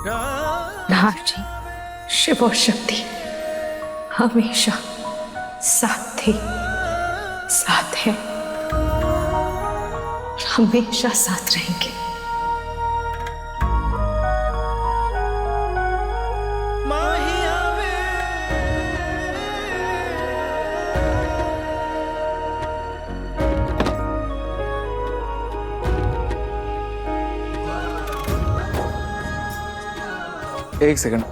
नारजी, शिव और शक्ति हमेशा साथ थे, साथ है और हमेशा साथ रहेंगे। एक सेकंड।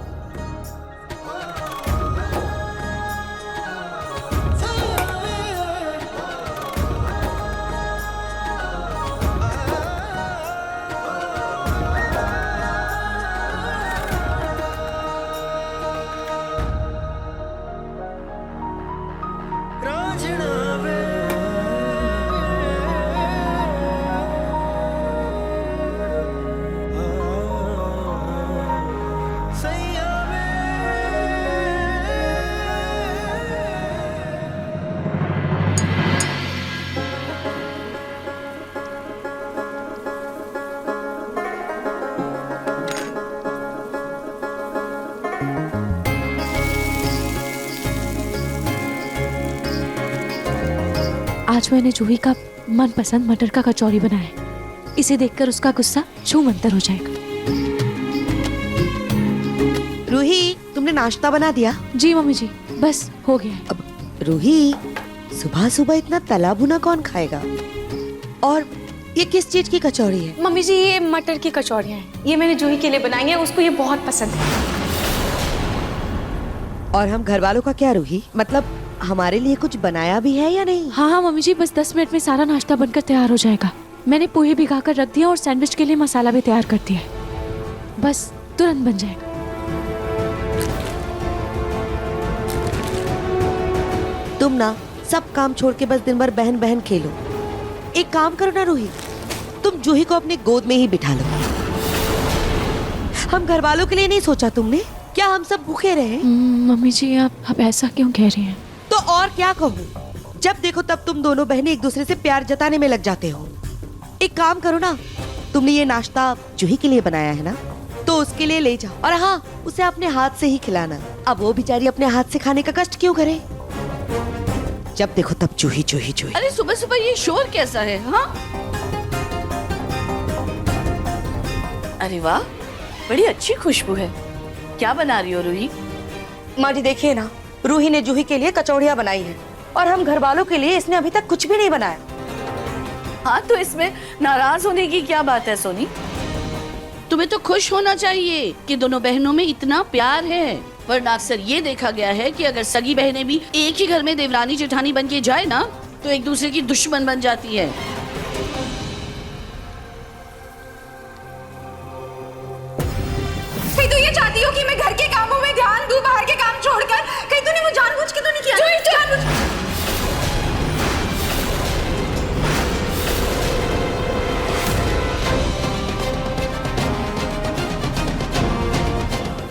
आज मैंने जूही का मनपसंद मटर का कचौरी बनाया है। इसे देखकर उसका गुस्सा छूमंतर हो जाएगा। रूही, तुमने नाश्ता बना दिया? जी मम्मी जी, बस हो गया है। अब रूही, सुबह सुबह इतना तला भुना कौन खाएगा? और ये किस चीज की कचौरी है? मम्मी जी, ये मटर की कचौरियाँ हैं। ये मैंने जूही के लिए बनाई है, उसको ये बहुत पसंद है। और हम घर वालों का क्या रूही? मतलब हमारे लिए कुछ बनाया भी है या नहीं? हाँ हाँ मम्मी जी, बस 10 मिनट में सारा नाश्ता बनकर तैयार हो जाएगा। मैंने पोहे भिगा कर रख दिया और सैंडविच के लिए मसाला भी तैयार कर दिया है। बस तुरंत बन जाएगा। तुम ना सब काम छोड़ के बस दिन भर बहन बहन खेलो। एक काम करो ना रूही, तुम जूही को अपने गोद में ही बिठा लो। हम घर वालों के लिए नहीं सोचा तुमने? क्या हम सब भूखे रहे? मम्मी जी, आप ऐसा क्यों कह रही हैं? तो और क्या कहूँ? जब देखो तब तुम दोनों बहनें एक दूसरे से प्यार जताने में लग जाते हो। एक काम करो ना, तुमने ये नाश्ता जूही के लिए बनाया है ना, तो उसके लिए ले जाओ और हाँ, उसे अपने हाथ से ही खिलाना। अब वो बेचारी अपने हाथ से खाने का कष्ट क्यों करे? जब देखो तब जूही जूही जूही। अरे सुबह सुबह ये शोर कैसा है? हाँ, अरे वाह, बड़ी अच्छी खुशबू है। क्या बना रही हो रूही? माँ जी देखिए ना, रूही ने जूही के लिए कचौड़ियाँ बनाई है और हम घर वालों के लिए इसने अभी तक कुछ भी नहीं बनाया। हाँ, तो इसमें नाराज होने की क्या बात है सोनी? तुम्हें तो खुश होना चाहिए कि दोनों बहनों में इतना प्यार है। वरना अक्सर ये देखा गया है कि अगर सगी बहनें भी एक ही घर में देवरानी जेठानी बन के जाए ना, तो एक दूसरे की दुश्मन बन जाती है। कहीं तो ये चाहती हो कि मैं घर के कामों में ध्यान दूं, बाहर के काम छोड़कर? कहीं तूने वो जानबूझ के तो नहीं किया?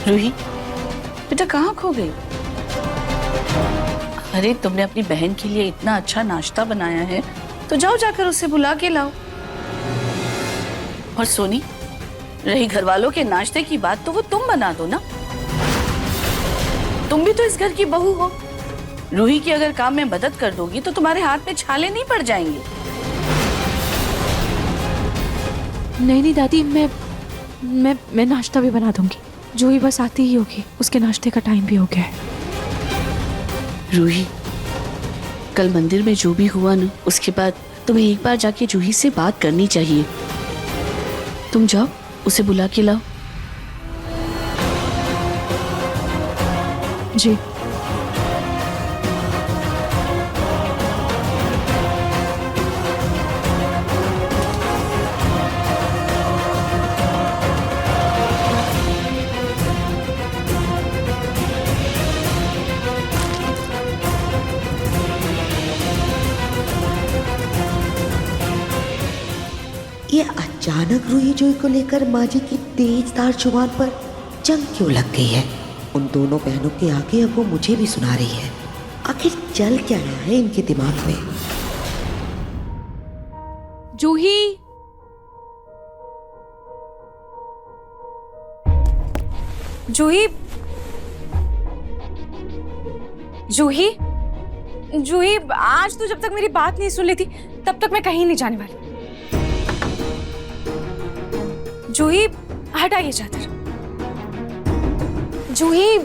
रूही, बेटा कहाँ खो गई? अरे तुमने अपनी बहन के लिए इतना अच्छा नाश्ता बनाया है, तो जाओ जाकर उसे बुला के लाओ। और सोनी, रही घर वालों के नाश्ते की बात, तो वो तुम बना दो ना। तुम भी तो इस घर की बहू हो। रूही की अगर काम में मदद कर दोगी तो तुम्हारे हाथ में छाले नहीं पड़ जाएंगे। नहीं नहीं दादी, मैं नाश्ता भी बना दूंगी। जूही बस आती ही होगी, उसके नाश्ते का टाइम भी हो गया है। रूही, कल मंदिर में जो भी हुआ ना, उसके बाद तुम्हें एक बार जाके जूही से बात करनी चाहिए। तुम जाओ, उसे बुला के लाओ। जी। ये अचानक रूही जूही को लेकर माँ जी की तेज धार जुबान पर जंग क्यों लग गई है? उन दोनों बहनों के आगे अब वो मुझे भी सुना रही है। आखिर चल क्या रहा है इनके दिमाग में? जूही, जूही, जूही, जूही, आज तू जब तक मेरी बात नहीं सुन लेती तब तक मैं कहीं नहीं जाने वाली। जूही, हटा ये चादर। जूही,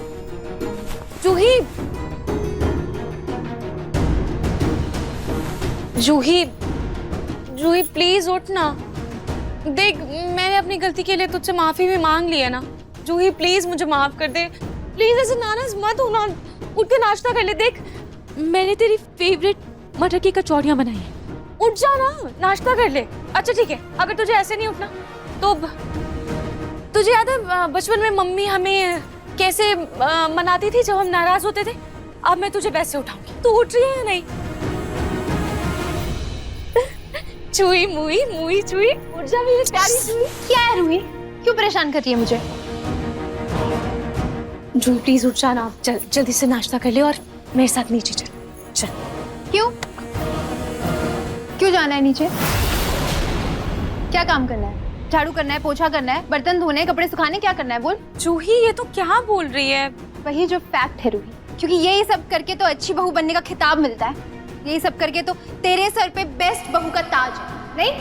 जूही, जूही, जूही प्लीज उठ ना। देख, मैंने अपनी गलती के लिए तुझसे माफी भी मांग ली है ना। जूही प्लीज मुझे माफ कर दे। प्लीज ऐसे नाराज मत होना। उठ के नाश्ता कर ले। देख, मैंने तेरी फेवरेट मटर की कचौड़ियाँ बनाई है। उठ जा ना, नाश्ता कर ले। अच्छा ठीक है, अगर तुझे ऐसे नहीं उठना तो तुझे याद है बचपन में मम्मी हमें कैसे मनाती थी जब हम नाराज होते थे? अब मैं तुझे वैसे उठाऊंगी। तू उठ रही है या नहीं? चुई मुई मुई चुई, उठ जा मेरी प्यारी चुई। क्या है रूही, क्यों परेशान कर रही है मुझे? जूही प्लीज उठ जा ना। जल्दी से नाश्ता कर ले और मेरे साथ नीचे चल। चल। क्यों क्यों जाना है नीचे? क्या काम करना है? झाड़ू करना है, पोछा करना है, बर्तन धोने, कपड़े सुखाने, क्या करना है बोल? जूही ये तो क्या बोल रही है? वही जो फैक्ट है रूही, क्योंकि यही सब करके तो अच्छी बहू बनने का खिताब मिलता है। यही सब करके तो तेरे सर पे बेस्ट बहू का ताज है, नहीं?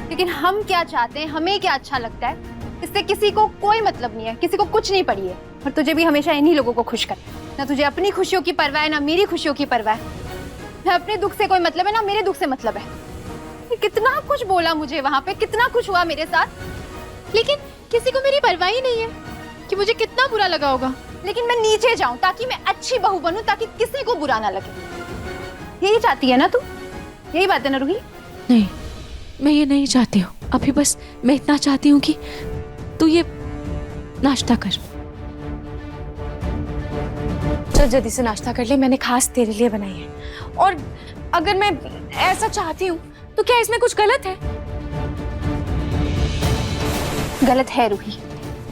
लेकिन हम क्या चाहते हैं, हमें क्या अच्छा लगता है, इससे किसी को कोई मतलब नहीं है, किसी को कुछ नहीं पड़ी है। और तुझे भी हमेशा इन्हीं लोगों को खुश कर, ना तुझे अपनी खुशियों की परवाह है, ना मेरी खुशियों की परवाह है। ना अपने दुख से कोई मतलब है, ना मेरे दुख से मतलब है। कितना कुछ बोला मुझे वहां पे, कितना कुछ हुआ मेरे साथ, लेकिन किसी को मेरी परवाह ही नहीं है कि मुझे कितना बुरा लगा होगा। लेकिन मैं नीचे जाऊं ताकि मैं अच्छी बहू बनूं, ताकि किसी को बुरा ना लगे। यही चाहती है ना तू? यही बात है ना रूही? नहीं, मैं ये नहीं चाहती हूँ। अभी बस मैं इतना चाहती हूँ कि तू ये नाश्ता कर। चल जल्दी से नाश्ता कर ले, मैंने खास तेरे लिए बनाई है। और अगर मैं ऐसा चाहती हूँ तो क्या इसमें कुछ गलत है? गलत है रूही,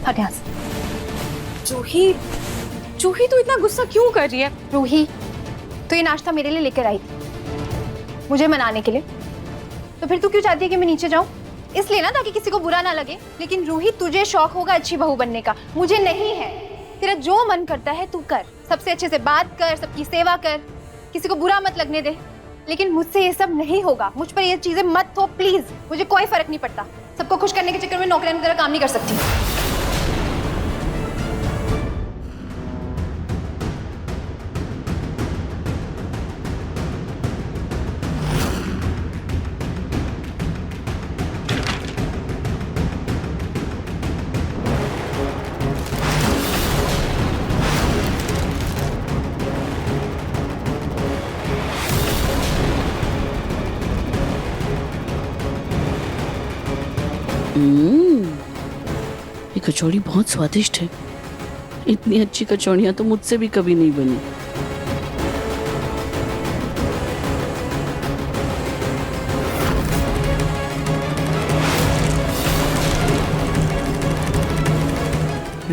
हट यहाँ से। जूही, जूही तू इतना गुस्सा क्यों कर रही है? रूही, तो ये नाश्ता मेरे लिए लेकर आई थी, मुझे मनाने के लिए। तो फिर तू क्यों चाहती है कि मैं नीचे जाऊं? इसलिए ना, ताकि किसी को बुरा ना लगे। लेकिन रूही, तुझे शौक होगा अच्छी बहू बनने का, मुझे नहीं है। तेरा जो मन करता है तू कर, सबसे अच्छे से बात कर, सबकी सेवा कर, किसी को बुरा मत लगने दे। लेकिन मुझसे ये सब नहीं होगा, मुझ पर ये चीजें मत थोप प्लीज। मुझे कोई फर्क नहीं पड़ता, सबको खुश करने के चक्कर में नौकरानी की तरह काम नहीं कर सकती। ये कचौड़ी बहुत स्वादिष्ट है। इतनी अच्छी कचौड़ियाँ तो मुझसे भी कभी नहीं बनी।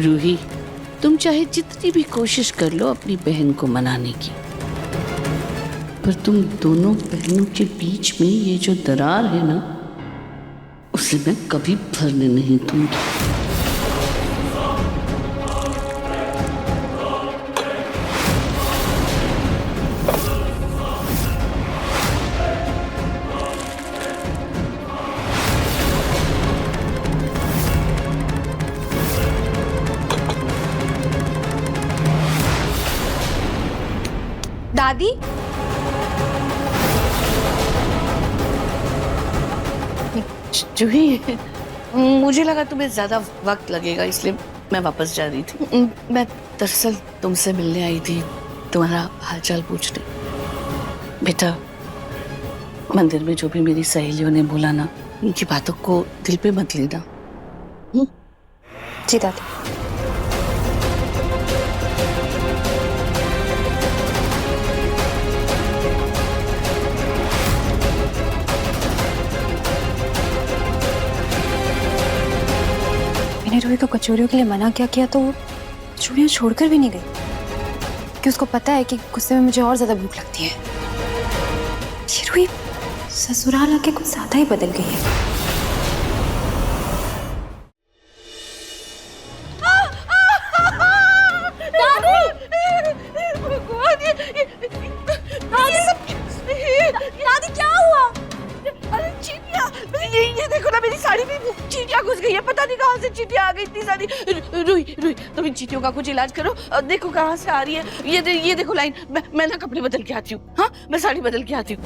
रूही, तुम चाहे जितनी भी कोशिश कर लो अपनी बहन को मनाने की, पर तुम दोनों बहनों के बीच में ये जो दरार है ना, उसे मैं कभी भरने नहीं दूंगी। दादी, जूही, मुझे लगा तुम्हें ज्यादा वक्त लगेगा, इसलिए मैं वापस जा रही थी। मैं दरअसल तुमसे मिलने आई थी, तुम्हारा हालचाल पूछने। बेटा, मंदिर में जो भी मेरी सहेलियों ने बोला ना, उनकी बातों को दिल पे मत लेना। जी दादी। मैंने रूही को कचौरियों के लिए मना किया तो वो कचौरियां छोड़कर भी नहीं गई, कि उसको पता है कि गुस्से में मुझे और ज्यादा भूख लगती है। ये रूही ससुराल आके कुछ ज्यादा ही बदल गई है। देखो ना मेरी साड़ी में चींटियां घुस गई है, पता नहीं कहाँ से चींटियां आ गई इतनी सारी। रुई रुई तुम इन चींटियों का कुछ इलाज करो, देखो कहाँ से आ रही है। ये देखो लाइन, मैं ना कपड़े बदल के आती हूँ। हाँ मैं साड़ी बदल के आती हूँ।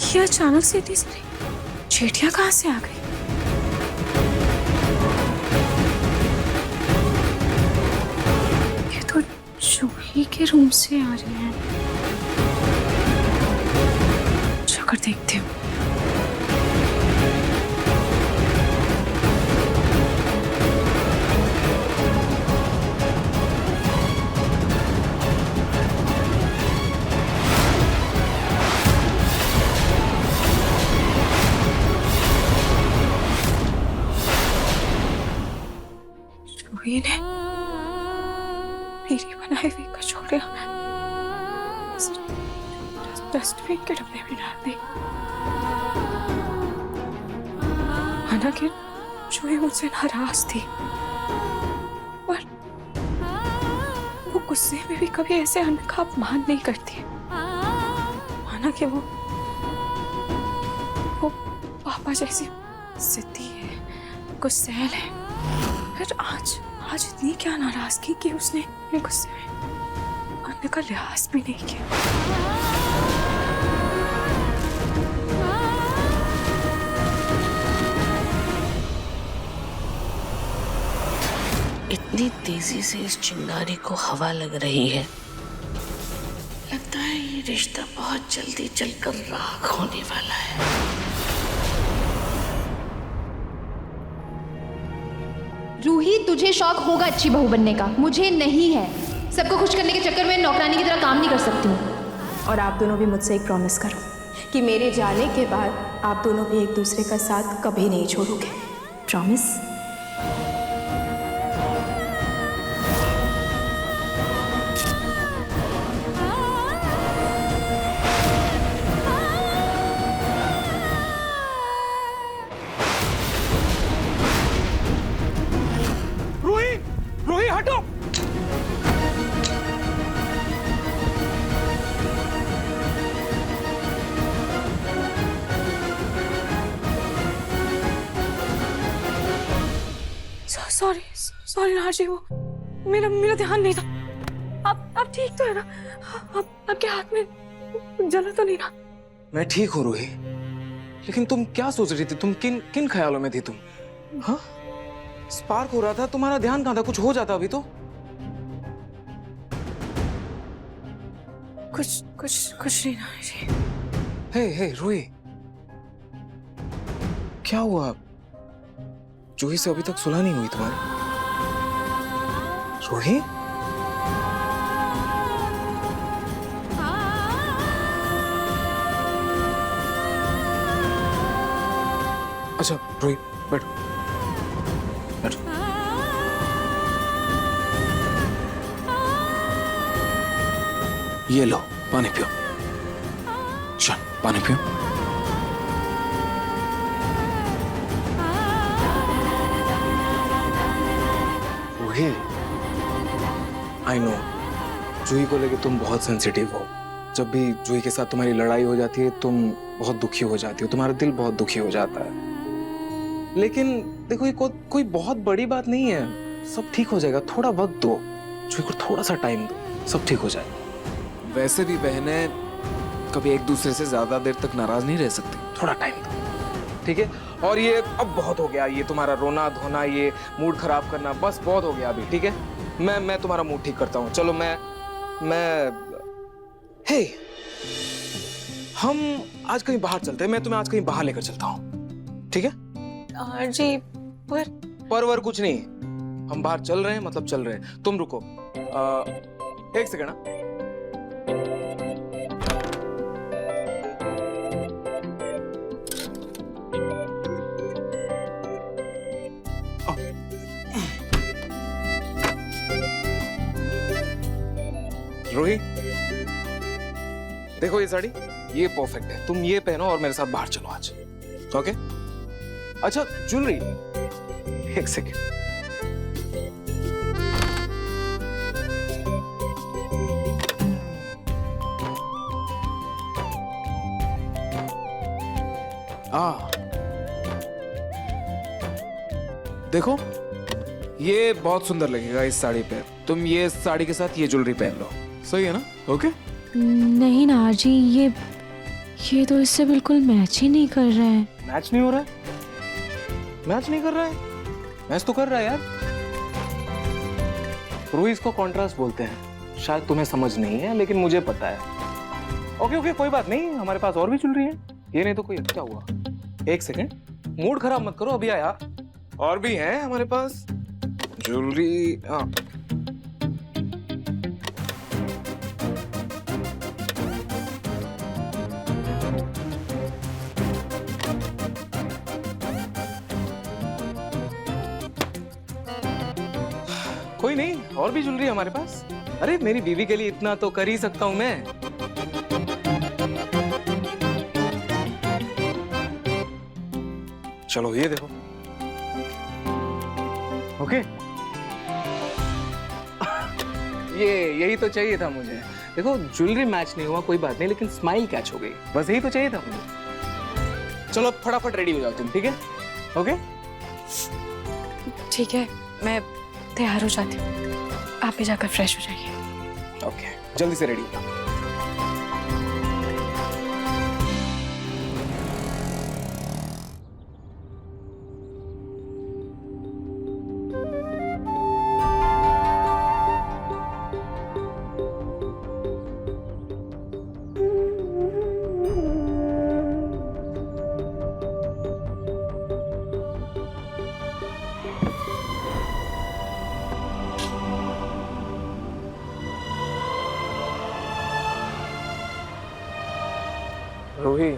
ये अचानक से इतनी सारी चींटियां कहाँ से आ गई? ये तो जूही के रूम से आ रही हैं। जाकर देखती हूँ। जूही ने मेरी बनाई हुई कचौड़ियां डस्टबिन के डब्बे में डाल दी। हालांकि जूही मुझसे नाराज थी, पर वो गुस्से में भी कभी ऐसे अन्न का अपमान नहीं करती। माना कि वो पापा जैसी जिद्दी है, गुस्सैल है। फिर आज इतनी क्या नाराजगी कि उसने अपने गुस्से में अन्न का लिहाज भी नहीं किया। इतनी तेजी से इस चिंगारी को हवा लग रही है, लगता है ये रिश्ता बहुत जल्दी जलकर राख होने वाला है। रूही, तुझे शौक होगा अच्छी बहू बनने का, मुझे नहीं है। सबको खुश करने के चक्कर में नौकरानी की तरह काम नहीं कर सकती हूँ। और आप दोनों भी मुझसे एक प्रॉमिस करो कि मेरे जाने के बाद आप दोनों भी एक दूसरे का साथ कभी नहीं छोड़ोगे। प्रॉमिस? रूही हटो। सॉरी नाजी, वो मेरा ध्यान नहीं था। आप ठीक तो है ना? आपके हाथ में जला तो नहीं ना? मैं ठीक हूँ रूही, लेकिन तुम क्या सोच रही थी? तुम किन ख्यालों में थी तुम? हाँ, स्पार्क हो रहा था, तुम्हारा ध्यान कहाँ था? कुछ हो जाता अभी तो। कुछ नहीं नाजी। हे रूही, क्या हुआ? जूही से अभी तक सुलह नहीं हुई तुम्हारी? रूही, अच्छा रूही बैठो बैठो। ये लो पानी पियो। चल पानी पियो। रूही, आई नो जूही को लेके तुम बहुत सेंसिटिव हो। जब भी जूही के साथ तुम्हारी लड़ाई हो जाती है तुम बहुत दुखी हो जाती हो, तुम्हारा दिल बहुत दुखी हो जाता है। लेकिन देखो ये कोई बहुत बड़ी बात नहीं है, सब ठीक हो जाएगा। थोड़ा वक्त दो जूही को, थोड़ा सा टाइम दो, सब ठीक हो जाएगा। वैसे भी बहनें कभी एक दूसरे से ज्यादा देर तक नाराज नहीं रह सकती, थोड़ा टाइम दो, ठीक है? और ये अब बहुत हो गया, ये तुम्हारा रोना धोना, ये मूड खराब करना, बस बहुत हो गया अभी, ठीक है? मैं तुम्हारा मूड ठीक करता हूँ। चलो मैं हे, हम आज कहीं बाहर चलते हैं। मैं तुम्हें आज कहीं बाहर लेकर चलता हूँ, ठीक है? जी पर कुछ नहीं, हम बाहर चल रहे हैं मतलब चल रहे हैं। तुम रुको, एक सेकंड। रोही देखो, ये साड़ी ये परफेक्ट है, तुम ये पहनो और मेरे साथ बाहर चलो आज, ओके? अच्छा ज्वेलरी, एक सेकेंड। देखो ये बहुत सुंदर लगेगा इस साड़ी पे। तुम ये साड़ी के साथ ये ज्वेलरी पहन लो, सही है ना? ओके? नहीं नार जी, ये तो इससे बिल्कुल मैच ही नहीं कर रहा है। मैच नहीं हो रहा है? मैच नहीं कर रहा है? मैच तो कर रहा है यार। रूही, इसको कॉन्ट्रास्ट बोलते हैं। शायद तुम्हें समझ नहीं है लेकिन मुझे पता है। ओके ओके, कोई बात नहीं, हमारे पास और भी ज्वेलरी है। ये नहीं तो कोई क्या हुआ? एक सेकेंड, मूड खराब मत करो, अभी आया। और भी है हमारे पास ज्वेलरी। हाँ, कोई नहीं, और भी ज्वेलरी हमारे पास। अरे मेरी बीवी के लिए इतना तो कर ही सकता हूं मैं। चलो ये देखो। ओके, यही तो चाहिए था मुझे। देखो ज्वेलरी मैच नहीं हुआ कोई बात नहीं, लेकिन स्माइल कैच हो गई, बस यही तो चाहिए था मुझे। चलो फटाफट रेडी हो जाओ तुम, ठीक है? ओके ठीक है, मैं तैयार हो जाती हूँ, आप भी जाकर फ्रेश हो जाइए। ओके, जल्दी से रेडी हो जाओ। रूही,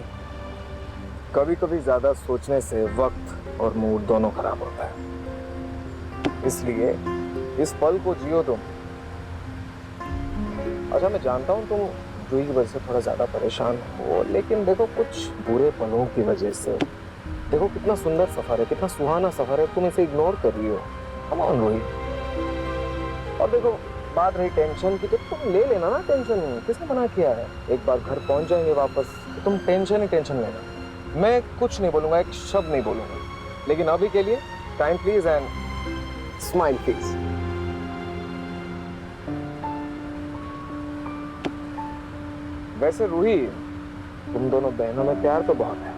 कभी कभी ज्यादा सोचने से वक्त और मूड दोनों खराब होता है, इसलिए इस पल को जियो तुम। अच्छा मैं जानता हूँ तुम जूही की वजह से थोड़ा ज्यादा परेशान हो, लेकिन देखो कुछ बुरे पलों की वजह से देखो कितना सुंदर सफर है, कितना सुहाना सफर है, तुम इसे इग्नोर कर रही हो। Come on Ruhi. और देखो बात रही टेंशन की, तो तुम ले लेना ना टेंशन, किसने मना किया है? एक बार घर पहुंच जाएंगे वापस, तो तुम टेंशन ही टेंशन लेना। मैं कुछ नहीं बोलूंगा, एक शब्द नहीं बोलूंगा, लेकिन अभी के लिए time please and smile please. वैसे रूही, तुम दोनों बहनों में प्यार तो बहुत है।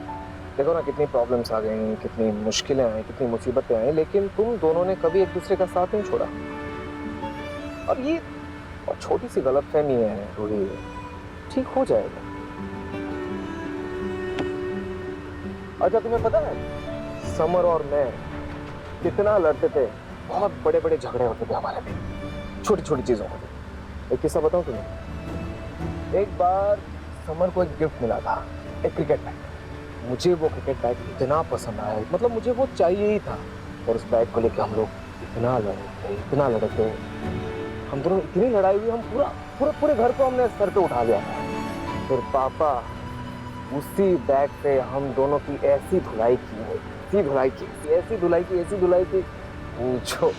देखो ना कितनी प्रॉब्लम्स आ गई, कितनी मुश्किलें आई, कितनी मुसीबतें आई, लेकिन तुम दोनों ने कभी एक दूसरे का साथ नहीं छोड़ा। और ये और छोटी सी गलतफहमी है रूही, ठीक हो जाएगा। अच्छा तुम्हें पता है समर और मैं कितना लड़ते थे, बहुत बड़े बड़े झगड़े होते थे हमारे बीच, छोटी छोटी चीजों को। एक किस्सा बताऊं तुम्हें? एक बार समर को एक गिफ्ट मिला था, एक क्रिकेट बैट। मुझे वो क्रिकेट बैट इतना पसंद आया, मतलब मुझे वो चाहिए ही था। और उस बैट को लेकर हम लोग इतना लड़े थे, हम दोनों इतनी लड़ाई हुई, हम पूरे घर को हमने सर पे उठा लिया। फिर पापा उसी बैग पे हम दोनों की ऐसी धुलाई की पूछो।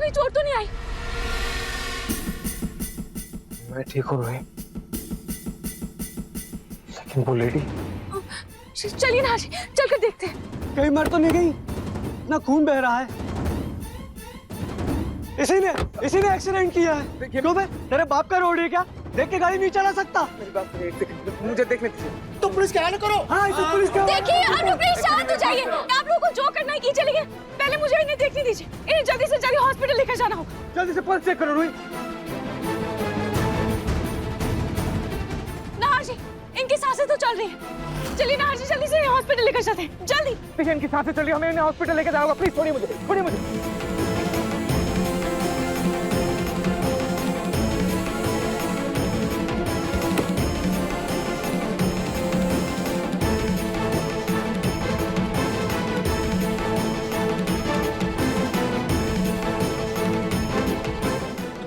चोट तो नहीं आई? मैं ठीक हूँ रूही, लेकिन वो लेडी। चलिए ना जी, चलकर देखते हैं। कहीं मर तो नहीं गई? इतना खून बह रहा है। इसी ने एक्सीडेंट किया है। क्यों बे? तेरे बाप का रोड है क्या? देख के गाड़ी नहीं चला सकता? मेरी बात सुनिए, एक सेकंड, मुझे देखने दीजिए। तो पुलिस क्या करो? हाँ, इसे पुलिस क्या? देखिए आप लोग प्लीज शांत हो जाइए। आप लोगों को जो करना है कीजिए, लेकिन पहले मुझे इन्हें देखने दीजिए। इन्हें जल्दी से जल्दी हॉस्पिटल लेकर जाना होगा। जल्दी से पल्स चेक करो रूही। नाहर जी, इनकी सांसें तो चल रही हैं। चलिए नाहर जी, जल्दी से हॉस्पिटल हॉस्पिटल लेकर जाते हैं, जल्दी। देखिए इनकी सांसें चल रही है, हमें इन्हें हॉस्पिटल लेके जाना होगा। प्लीज छोड़िए मुझे, छोड़िए मुझे।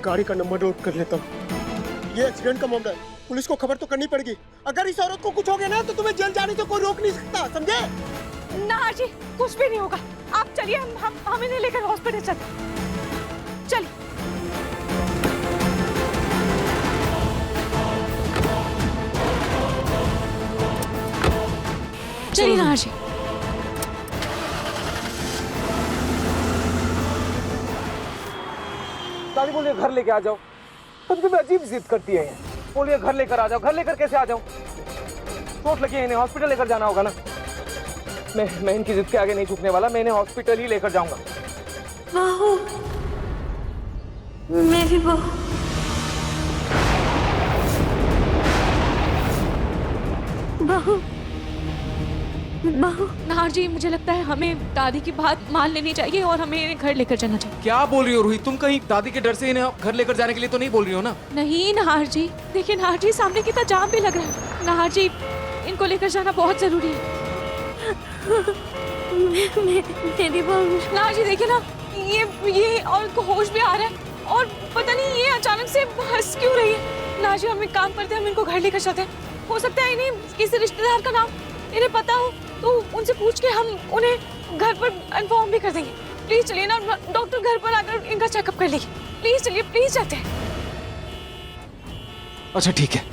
गाड़ी का नंबर नोट कर लेता हूँ। ये एक्सीडेंट का मामला है, पुलिस को खबर तो करनी पड़ेगी। अगर इस औरत को कुछ हो गया ना तो तुम्हें जेल जाने से कोई रोक नहीं सकता, समझे? नाहर जी, कुछ भी नहीं होगा, आप चलिए, हम इन्हें लेकर हॉस्पिटल चलते हैं। चलिए। चलिए नाहर जी। दादी बोलिए घर लेके आ जाओ। कभी कभी अजीब जिद करती है। बोलिए घर लेकर आ जाओ। घर लेकर कैसे आ जाऊं? चोट लगी है, इन्हें हॉस्पिटल लेकर जाना होगा ना। मैं इनकी जिद के आगे नहीं झुकने वाला। मैं इन्हें हॉस्पिटल ही लेकर जाऊंगा। बहू, मेरी बहू। बहू, बहू। नाहर जी, मुझे लगता है हमें दादी की बात मान लेनी चाहिए और हमें इन्हें घर लेकर जाना चाहिए। क्या बोल रही हो रूही? तुम कहीं दादी के डर से इन्हें घर लेकर जाने के लिए तो नहीं बोल रही हो ना? नहीं नाहर जी, देखिए नाहर जी, सामने कितना जाम भी लग रहा है। नाहर जी, इनको लेकर जाना बहुत जरूरी है। मेरी बहू। नाहर जी देखिए ना, ये और को होश भी आ रहा है और पता नहीं ये अचानक से हंस क्यों रही है। नाहर जी, हम एक काम करते हैं, हम इनको घर लेकर चलते हैं। हो सकता है इन्हें किसी रिश्तेदार का नाम इन्हें पता हो तो उनसे पूछ के हम उन्हें घर पर इन्फॉर्म भी कर देंगे। प्लीज चलिए ना, डॉक्टर घर पर आकर इनका चेकअप कर लेंगे। प्लीज चलिए, प्लीज चलते हैं। अच्छा ठीक है।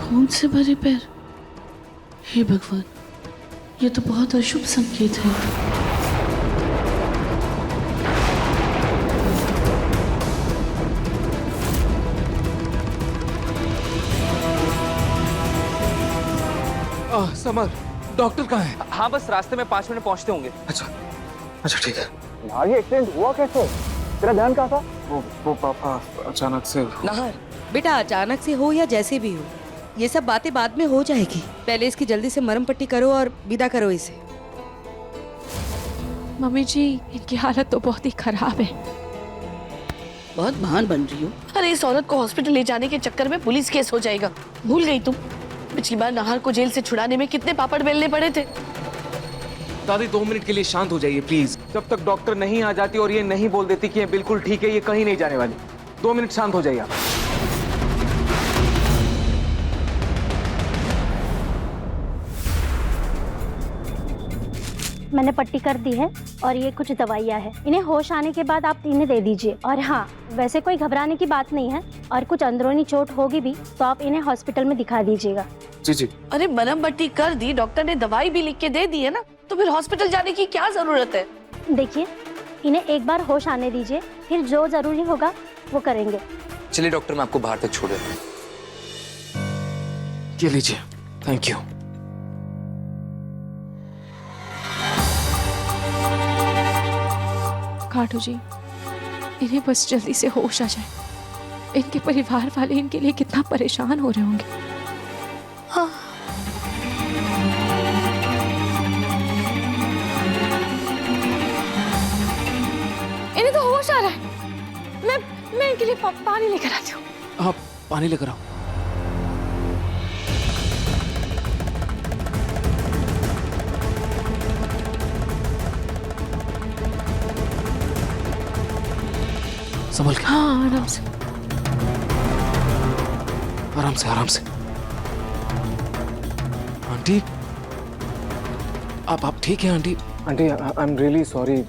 खून से भरे पैर। हे भगवान, ये तो बहुत अशुभ संकेत है। समर, डॉक्टर कहाँ है? हाँ बस रास्ते में 5 मिनट पहुंचते होंगे। अच्छा ठीक है। यार ये एक्सीडेंट हुआ कैसे? तेरा ध्यान कहाँ था? वो पापा अचानक से। नाहर, बेटा अचानक से हो या जैसे भी हो, ये सब बातें बाद में हो जाएगी। पहले इसकी जल्दी से मरहम पट्टी करो और विदा करो इसे। मम्मी जी, इनकी हालत तो बहुत ही खराब है। बहुत महान बन रही हो। अरे इस औरत को हॉस्पिटल ले जाने के चक्कर में पुलिस केस हो जाएगा। भूल गई तुम? पिछली बार नाहर को जेल से छुड़ाने में कितने पापड़ बेलने पड़े थे। दादी 2 मिनट के लिए शांत हो जाइए प्लीज। जब तक डॉक्टर नहीं आ जाती और ये नहीं बोल देती कि ये बिल्कुल ठीक है, ये कहीं नहीं जाने वाली। 2 मिनट शांत हो जाइए आप। मैंने पट्टी कर दी है और ये कुछ दवाइयाँ हैं। इन्हें होश आने के बाद आप इन्हें दे दीजिए। और हाँ, वैसे कोई घबराने की बात नहीं है और कुछ अंदरूनी चोट होगी भी तो आप इन्हें हॉस्पिटल में दिखा दीजिएगा। जी। अरे मरहम पट्टी कर दी, डॉक्टर ने दवाई भी लिख के दे दी है ना, तो फिर हॉस्पिटल जाने की क्या जरूरत है? देखिए, इन्हें एक बार होश आने दीजिए, फिर जो जरूरी होगा वो करेंगे। चलिए डॉक्टर, मैं आपको बाहर तक छोड़ देता हूँ। ये लीजिए, थैंक यू। काटू जी, इन्हें बस जल्दी से होश आ जाए। इनके परिवार वाले इनके लिए कितना परेशान हो रहे होंगे। हाँ। इन्हें तो होश आ रहा है। मैं इनके लिए पानी लेकर आती हूँ। आप पानी लेकर आओ। संभल के। हाँ, आराम से। आराम से, आराम से। आंटी, आप ठीक हैं aunty? Aunty, I am really sorry.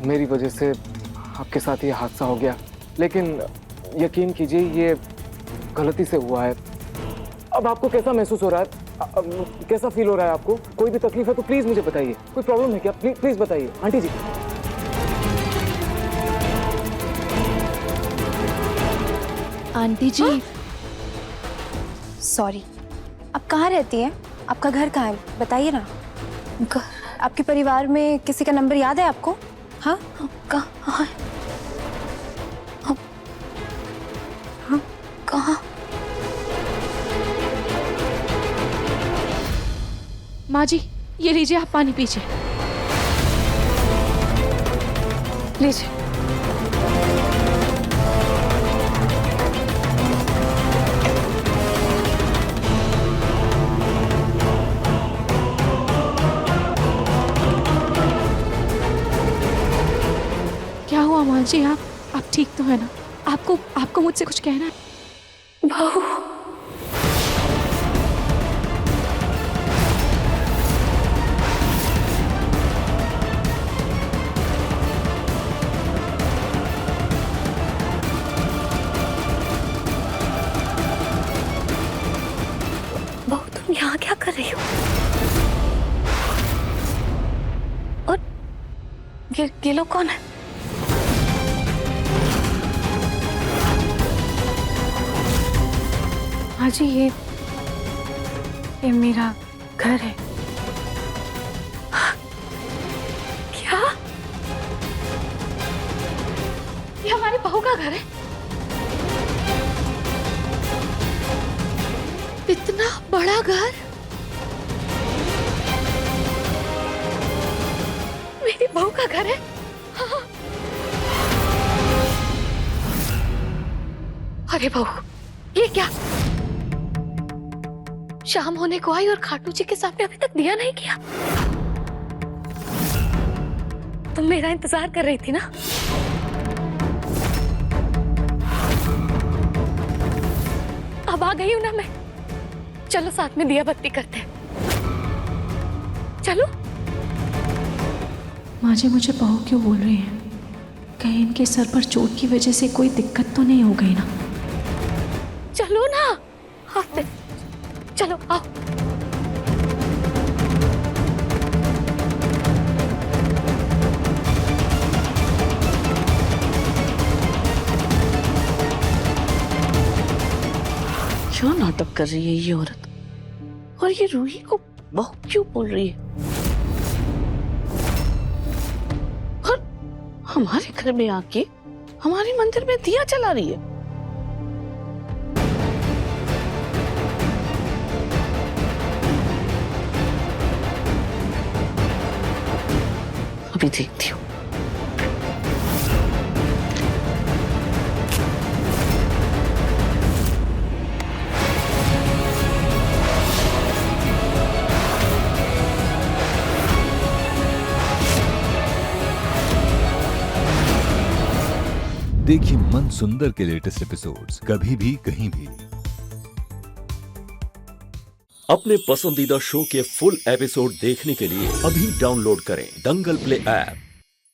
मेरी वजह से आपके साथ ये हादसा हो गया, लेकिन यकीन कीजिए ये गलती से हुआ है। अब आपको कैसा महसूस हो रहा है? कैसा फील हो रहा है आपको? कोई भी तकलीफ है तो प्लीज मुझे बताइए। कोई प्रॉब्लम है क्या? प्लीज प्लीज बताइए आंटी जी। आंटी जी सॉरी, आप कहाँ रहती हैं? आपका घर कहाँ है बताइए ना। आपके परिवार में किसी का नंबर याद है आपको? हाँ कहाँ है? हाँ कहाँ? माँ जी ये लीजिए, आप पानी पीजिए, लीजिए। क्या हुआ माँ जी, आप ठीक तो है ना? आपको मुझसे कुछ कहना है? बहू तुम यहाँ क्या कर रही हो? और ये लोग कौन है? हाँ जी ये मेरा घर है। क्या? ये हमारी बहू का घर है? इतना बड़ा घर? मेरी बहू का घर है? हाँ। अरे बहू ये क्या? शाम होने को आई और खाटू जी के सामने अभी तक दिया नहीं किया। तुम मेरा इंतजार कर रही थी ना? अब आ गई हूं ना मैं। चलो साथ में दिया बत्ती करते हैं, चलो। माँ जी मुझे बहू क्यों बोल रही हैं? कहीं इनके सर पर चोट की वजह से कोई दिक्कत तो नहीं हो गई ना? चलो ना, हाँ चलो आओ। क्या नाटक कर रही है ये औरत? और ये रूही को बहू क्यों बोल रही है? और हमारे घर में आके हमारे मंदिर में दिया जला रही है। अभी देखती हूँ। देखिए मन सुंदर के लेटेस्ट एपिसोड्स कभी भी कहीं भी। अपने पसंदीदा शो के फुल एपिसोड देखने के लिए अभी डाउनलोड करें दंगल प्ले ऐप।